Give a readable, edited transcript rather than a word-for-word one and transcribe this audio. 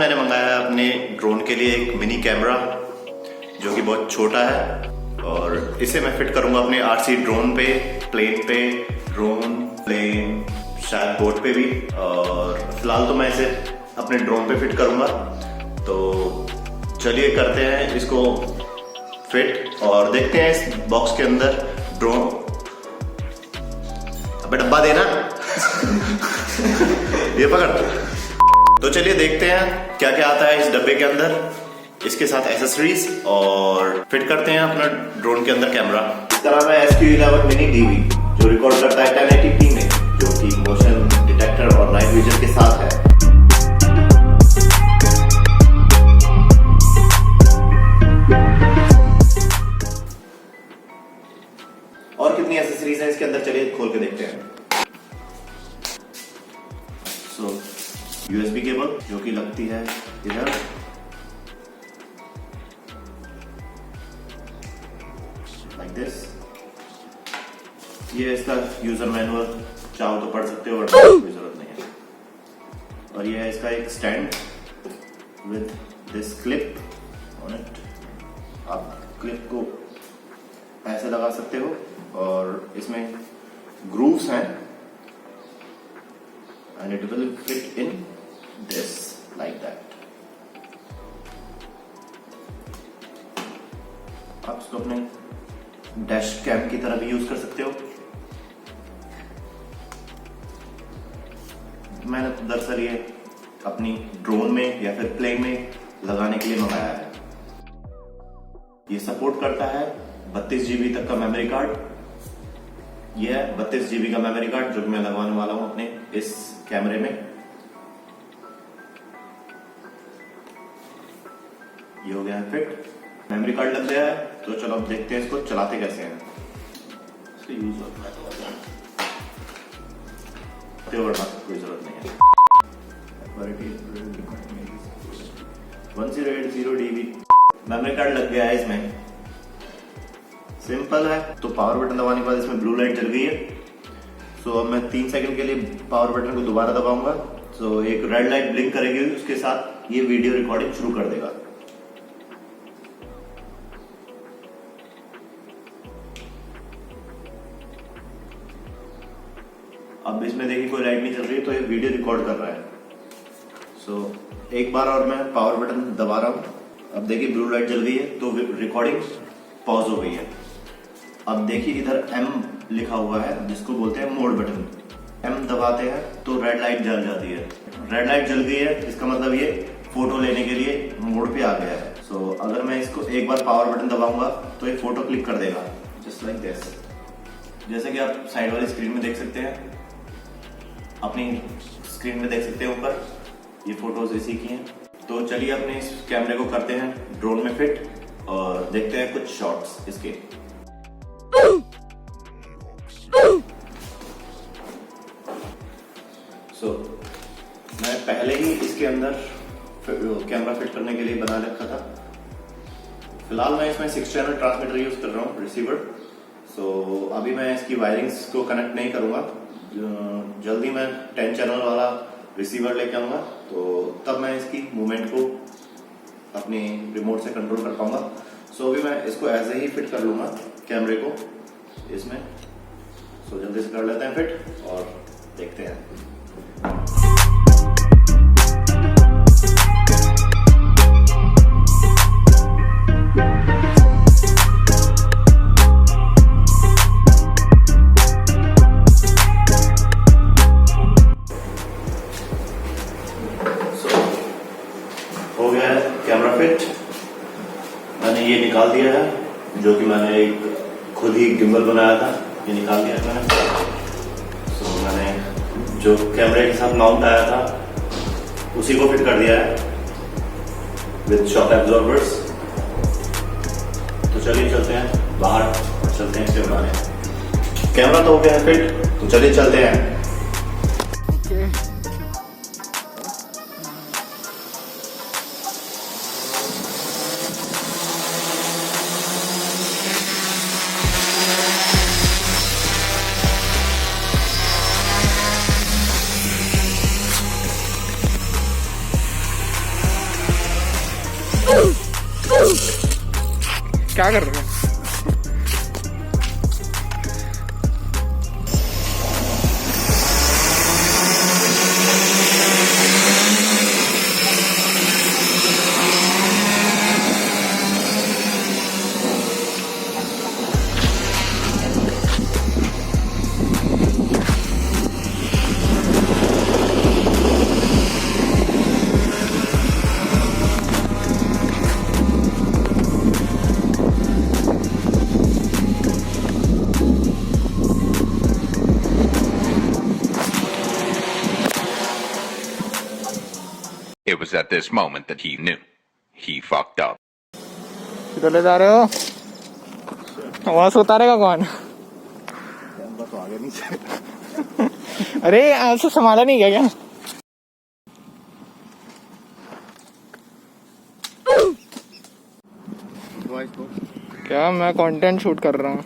मैंने मंगाया है अपने ड्रोन के लिए एक मिनी कैमरा जो कि बहुत छोटा है, और इसे मैं फिट करूंगा अपने आरसी ड्रोन पे, प्लेन पे, ड्रोन, प्लेन, शायद बोट पे भी। और फिलहाल तो मैं इसे अपने ड्रोन पे फिट करूंगा। तो चलिए करते हैं इसको फिट और देखते हैं इस बॉक्स के अंदर ड्रोन। अबे डब्बा देना ये पकड़। तो चलिए देखते हैं क्या क्या आता है इस डब्बे के अंदर, इसके साथ एक्सेसरीज, और फिट करते हैं अपना ड्रोन के अंदर कैमरा। इसका नाम है SQ11Mini DV, जो रिकॉर्ड करता है 1080p में, जो कि मोशन डिटेक्टर और नाइट विजन के साथ है। और कितनी एक्सेसरीज है इसके अंदर, चलिए खोल के देखते हैं। USB केबल जो कि लगती है इधर, लाइक दिस। ये इसका यूजर मैनुअल, चाहो तो पढ़ सकते हो और कोई जरूरत नहीं है। और ये है इसका एक stand with this clip on it. आप क्लिप को ऐसे लगा सकते हो और इसमें ग्रूव्स हैं, and it will fit in this like that। आप इसको अपने डैश कैम की तरह भी यूज कर सकते हो। मैंने दरअसल ये अपनी ड्रोन में या फिर प्लेन में लगाने के लिए मंगाया है। ये सपोर्ट करता है 32 GB तक का मेमोरी कार्ड। ये है 32 GB का मेमोरी कार्ड जो कि मैं लगवाने वाला हूं अपने इस कैमरे में। ये हो गया है फिट, मेमोरी कार्ड लग गया है। तो चलो अब देखते हैं इसको चलाते कैसे हैं। इसका यूज होता है कोई जरूरत नहीं है। 1080 DB मेमोरी कार्ड लग गया है इसमें, सिंपल है। तो पावर बटन दबाने के बाद इसमें ब्लू लाइट जल गई है। सो अब मैं 3 सेकंड के लिए पावर बटन को दोबारा दबाऊंगा। सो एक रेड लाइट ब्लिंक करेगी, उसके साथ ये वीडियो रिकॉर्डिंग शुरू कर देगा। अब इसमें देखिए कोई लाइट नहीं चल रही है, तो ये वीडियो रिकॉर्ड कर रहा है। सो एक बार और मैं पावर बटन दबा रहा हूं। अब देखिए ब्लू लाइट जल गई है, तो रिकॉर्डिंग पॉज हो गई है। अब देखिए इधर M लिखा हुआ है जिसको बोलते हैं मोड बटन। M दबाते हैं तो रेड लाइट जल जाती है। रेड लाइट जल गई है, इसका मतलब ये फोटो लेने के लिए मोड पे आ गया है। सो अगर मैं इसको एक बार पावर बटन दबाऊंगा तो ये फोटो क्लिक कर देगा, जस्ट लाइक दिस। जैसे कि आप साइड वाली स्क्रीन में देख सकते हैं, अपनी स्क्रीन में देख सकते हैं ऊपर, ये फोटोज इसी की हैं। तो चलिए अपने इस कैमरे को करते हैं ड्रोन में फिट और देखते हैं कुछ शॉट्स इसके। मैं पहले ही इसके अंदर कैमरा फिट करने के लिए बना रखा था। फिलहाल मैं इसमें 6 चैनल ट्रांसमीटर यूज कर रहा हूँ, रिसीवर। सो अभी मैं इसकी वायरिंग्स को कनेक्ट नहीं करूंगा। जल्दी मैं 10 चैनल वाला रिसीवर लेके आऊंगा, तो तब मैं इसकी मूवमेंट को अपनी रिमोट से कंट्रोल कर पाऊंगा। सो अभी मैं इसको ऐसे ही फिट कर लूंगा कैमरे को इसमें। सो जल्दी से कर लेते हैं फिट और देखते हैं। हो गया है कैमरा फिट। मैंने ये निकाल दिया है, जो कि मैंने एक खुद ही गिम्बल बनाया था, ये निकाल दिया है मैंने। सो मैंने जो कैमरे के साथ माउंट आया था उसी को फिट कर दिया है विद शॉक एब्जॉर्बर्स। तो चलिए चलते हैं बाहर और चलते हैं इसके बनाने। कैमरा तो हो गया है फिट, तो चलिए चलते हैं। क्या कर रहे हो? It was at this moment that he knew. He fucked up. किधर ले जा रहे हो? वहां से उतारेगा कौन? तो आगे नीचे। अरे ऐसे संभाला नहीं गया क्या? क्या मैं कंटेंट शूट कर रहा हूँ।